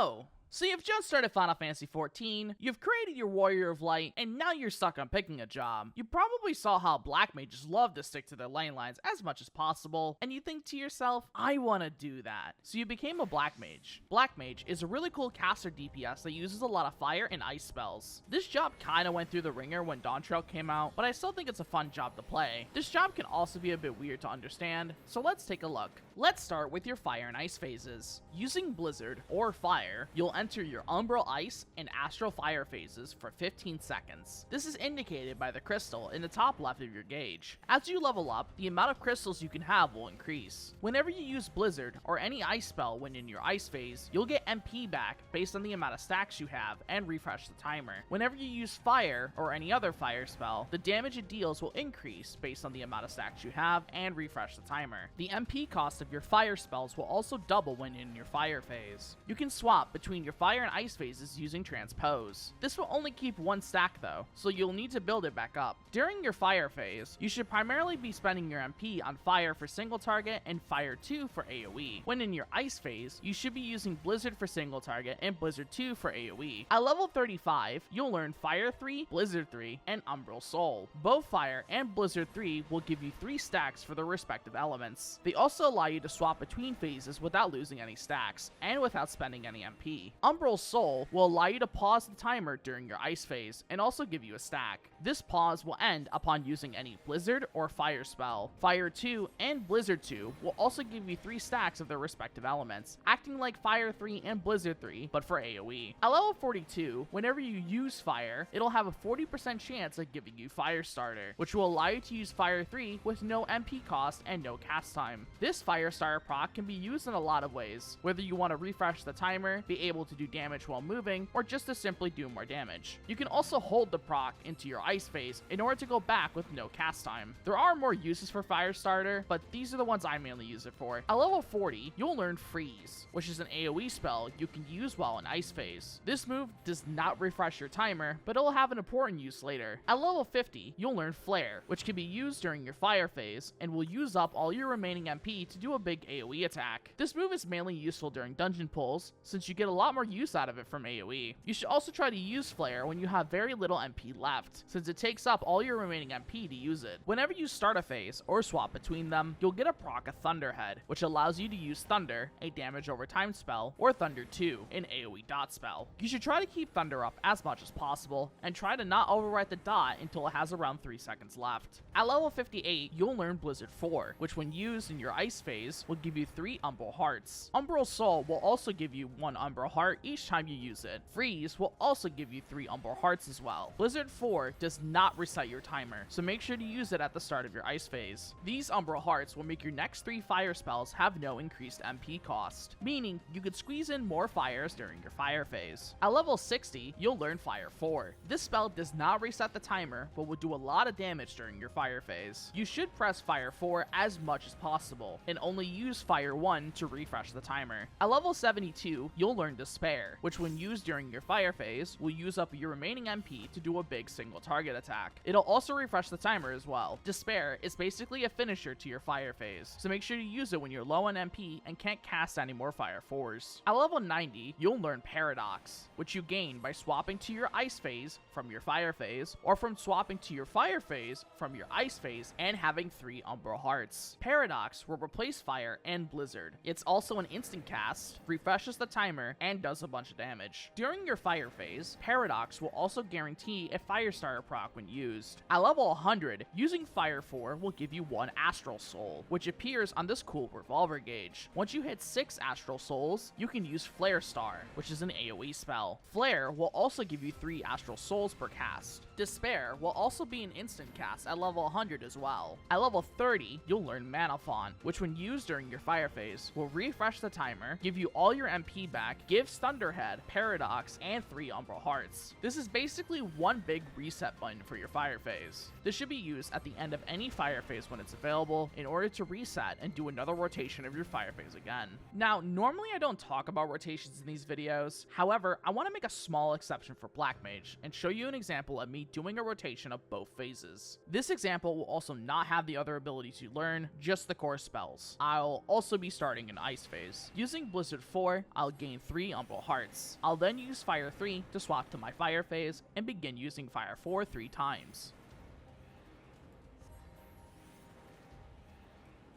Oh, so you've just started Final Fantasy XIV, you've created your Warrior of Light, and now you're stuck on picking a job. You probably saw how Black Mages love to stick to their lane lines as much as possible, and you think to yourself, I want to do that. So you became a Black Mage. Black Mage is a really cool caster DPS that uses a lot of fire and ice spells. This job kinda went through the ringer when Dawntrail came out, but I still think it's a fun job to play. This job can also be a bit weird to understand, so let's take a look. Let's start with your fire and ice phases. Using Blizzard, or Fire, you'll enter your Umbral Ice and Astral Fire phases for 15 seconds. This is indicated by the crystal in the top left of your gauge. As you level up, the amount of crystals you can have will increase. Whenever you use Blizzard or any ice spell when in your ice phase, you'll get MP back based on the amount of stacks you have and refresh the timer. Whenever you use Fire or any other fire spell, the damage it deals will increase based on the amount of stacks you have and refresh the timer. The MP cost of your fire spells will also double when in your fire phase. You can swap between your fire and ice phases using transpose. This will only keep one stack though, so you'll need to build it back up. During your fire phase, you should primarily be spending your MP on fire for single target and fire 2 for AoE. When in your ice phase, you should be using Blizzard for single target and Blizzard 2 for AoE. At level 35, you'll learn Fire 3, Blizzard 3, and Umbral Soul. Both Fire and Blizzard 3 will give you 3 stacks for their respective elements. They also allow you to swap between phases without losing any stacks, and without spending any MP. Umbral Soul will allow you to pause the timer during your ice phase, and also give you a stack. This pause will end upon using any Blizzard or Fire spell. Fire 2 and Blizzard 2 will also give you 3 stacks of their respective elements, acting like Fire 3 and Blizzard 3, but for AoE. At level 42, whenever you use Fire, it'll have a 40% chance of giving you Fire Starter, which will allow you to use Fire 3 with no MP cost and no cast time. This Fire Starter proc can be used in a lot of ways, whether you want to refresh the timer, be able to do damage while moving, or just to simply do more damage. You can also hold the proc into your ice phase in order to go back with no cast time. There are more uses for Fire Starter, but these are the ones I mainly use it for. At level 40, you'll learn Freeze, which is an AoE spell you can use while in ice phase. This move does not refresh your timer, but it'll have an important use later. At level 50, you'll learn Flare, which can be used during your fire phase, and will use up all your remaining MP to do a big AoE attack. This move is mainly useful during dungeon pulls, since you get a lot more use out of it from AoE. You should also try to use Flare when you have very little MP left, since it takes up all your remaining MP to use it. Whenever you start a phase, or swap between them, you'll get a proc of Thunderhead, which allows you to use Thunder, a damage over time spell, or Thunder 2, an AoE dot spell. You should try to keep Thunder up as much as possible, and try to not overwrite the dot until it has around 3 seconds left. At level 58, you'll learn Blizzard 4, which when used in your ice phase, will give you 3 Umbral Hearts. Umbral Soul will also give you 1 Umbral Heart each time you use it. Freeze will also give you 3 Umbral Hearts as well. Blizzard 4 does not reset your timer, so make sure to use it at the start of your ice phase. These Umbral Hearts will make your next 3 fire spells have no increased MP cost, meaning you could squeeze in more fires during your fire phase. At level 60, you'll learn Fire 4. This spell does not reset the timer, but will do a lot of damage during your fire phase. You should press Fire 4 as much as possible, and only use Fire 1 to refresh the timer. At level 72, you'll learn Despair, which when used during your fire phase, will use up your remaining MP to do a big single target attack. It'll also refresh the timer as well. Despair is basically a finisher to your fire phase, so make sure to use it when you're low on MP and can't cast any more Fire 4s. At level 90, you'll learn Paradox, which you gain by swapping to your ice phase from your fire phase, or from swapping to your fire phase from your ice phase and having 3 Umbral Hearts. Paradox will replace Fire and Blizzard. It's also an instant cast, refreshes the timer, and does a bunch of damage. During your fire phase, Paradox will also guarantee a Fire Starter proc when used. At level 100, using Fire 4 will give you 1 Astral Soul, which appears on this cool revolver gauge. Once you hit 6 Astral Souls, you can use Flare Star, which is an AoE spell. Flare will also give you 3 Astral Souls per cast. Despair will also be an instant cast at level 100 as well. At level 30, you'll learn Manafont, which when used during your fire phase, will refresh the timer, give you all your MP back, gives Thunderhead, Paradox, and 3 Umbral Hearts. This is basically one big reset button for your fire phase. This should be used at the end of any fire phase when it's available in order to reset and do another rotation of your fire phase again. Now, normally I don't talk about rotations in these videos, however, I want to make a small exception for Black Mage and show you an example of me doing a rotation of both phases. This example will also not have the other abilities you learn, just the core spells. phase. I'll also be starting an Ice phase. Using Blizzard 4, I'll gain 3 Umbral Hearts. I'll then use Fire 3 to swap to my Fire phase and begin using Fire 4 3 times.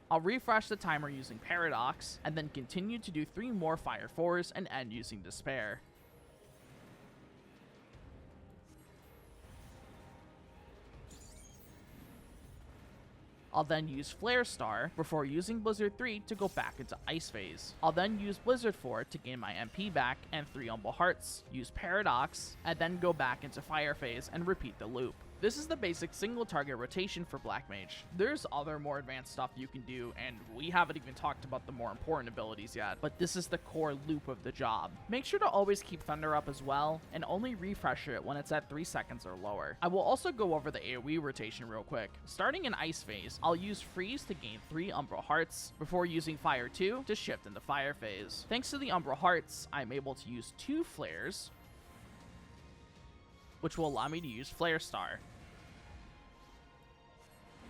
I'll refresh the timer using Paradox, and then continue to do 3 more Fire 4s and end using Despair. I'll then use Flare Star before using Blizzard 3 to go back into Ice phase. I'll then use Blizzard 4 to gain my MP back and 3 Umbral Hearts, use Paradox, and then go back into Fire phase and repeat the loop. This is the basic single target rotation for Black Mage. There's other more advanced stuff you can do, and we haven't even talked about the more important abilities yet, but this is the core loop of the job. Make sure to always keep Thunder up as well, and only refresh it when it's at 3 seconds or lower. I will also go over the AoE rotation real quick. Starting in Ice phase, I'll use Freeze to gain 3 Umbral Hearts, before using Fire 2 to shift into Fire phase. Thanks to the Umbral Hearts, I'm able to use 2 Flares, which will allow me to use Flare Star,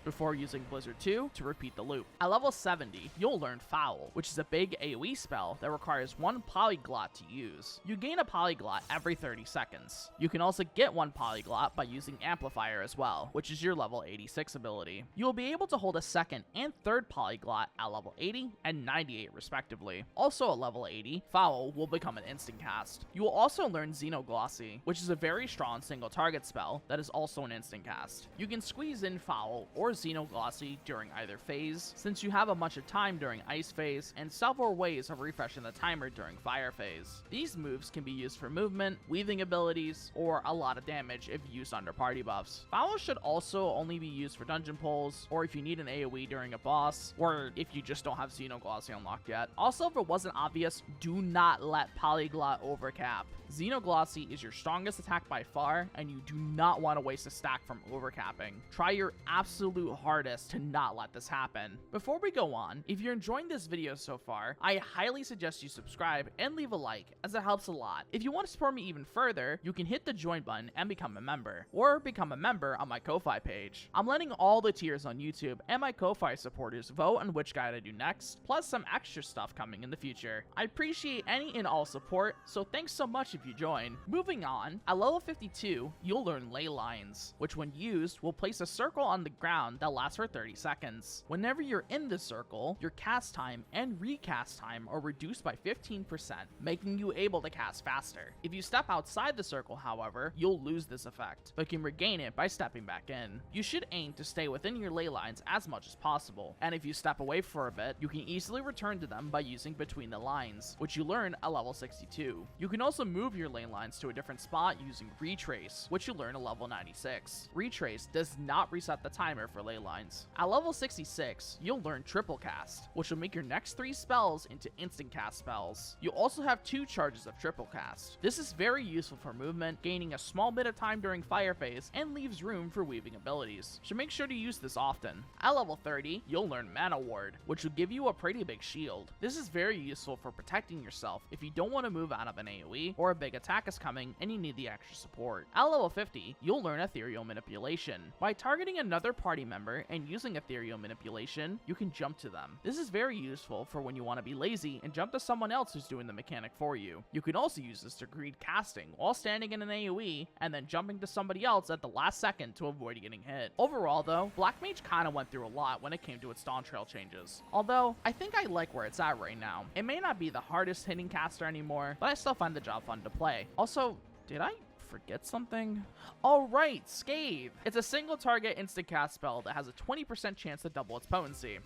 before using Blizzard 2 to repeat the loop. At level 70, you'll learn Foul, which is a big AoE spell that requires 1 Polyglot to use. You gain a Polyglot every 30 seconds. You can also get 1 Polyglot by using Amplifier as well, which is your level 86 ability. You will be able to hold a second and third Polyglot at level 80 and 98 respectively. Also at level 80, Foul will become an instant cast. You will also learn Xenoglossy, which is a very strong single target spell that is also an instant cast. You can squeeze in Foul or Xenoglossy during either phase, since you have a bunch of time during Ice phase and several ways of refreshing the timer during Fire phase. These moves can be used for movement, weaving abilities, or a lot of damage if used under party buffs. Foul should also only be used for dungeon pulls, or if you need an AoE during a boss, or if you just don't have Xenoglossy unlocked yet. Also, if it wasn't obvious, do not let Polyglot overcap. Xenoglossy is your strongest attack by far, and you do not want to waste a stack from overcapping. Try your absolute hardest to not let this happen. Before we go on, if you're enjoying this video so far, I highly suggest you subscribe and leave a like, as it helps a lot. If you want to support me even further, you can hit the join button and become a member, or become a member on my Ko-Fi page. I'm letting all the tiers on YouTube and my Ko-Fi supporters vote on which guide I do next, plus some extra stuff coming in the future. I appreciate any and all support, so thanks so much if you join. Moving on, at level 52, you'll learn Ley Lines, which when used will place a circle on the ground that lasts for 30 seconds. Whenever you're in the circle, your cast time and recast time are reduced by 15%, making you able to cast faster. If you step outside the circle, however, you'll lose this effect, but can regain it by stepping back in. You should aim to stay within your Ley Lines as much as possible, and if you step away for a bit, you can easily return to them by using Between the Lines, which you learn at level 62. You can also move your Ley Lines to a different spot using Retrace, which you learn at level 96. Retrace does not reset the timer for Ley Lines. At level 66, you'll learn Triplecast, which will make your next 3 spells into instant cast spells. You also have 2 charges of Triplecast. This is very useful for movement, gaining a small bit of time during Fire phase, and leaves room for weaving abilities, so make sure to use this often. At level 30, you'll learn Mana Ward, which will give you a pretty big shield. This is very useful for protecting yourself if you don't want to move out of an AoE, or a big attack is coming and you need the extra support. At level 50, you'll learn Ethereal Manipulation. By targeting another party member and using Ethereal Manipulation, you can jump to them. This is very useful for when you want to be lazy and jump to someone else who's doing the mechanic for you. You can also use this to greed casting while standing in an AoE and then jumping to somebody else at the last second to avoid getting hit. Overall though, Black Mage kinda went through a lot when it came to its Dawntrail changes. Although, I think I like where it's at right now. It may not be the hardest hitting caster anymore, but I still find the job fun to play. Also, did I forget something? All right, Scathe. It's a single target instant cast spell that has a 20% chance to double its potency,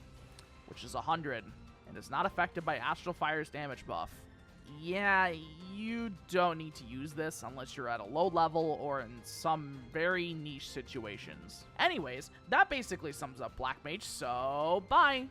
which is 100, and is not affected by Astral Fire's damage buff. Yeah, you don't need to use this unless you're at a low level or in some very niche situations. Anyways, that basically sums up Black Mage, so bye!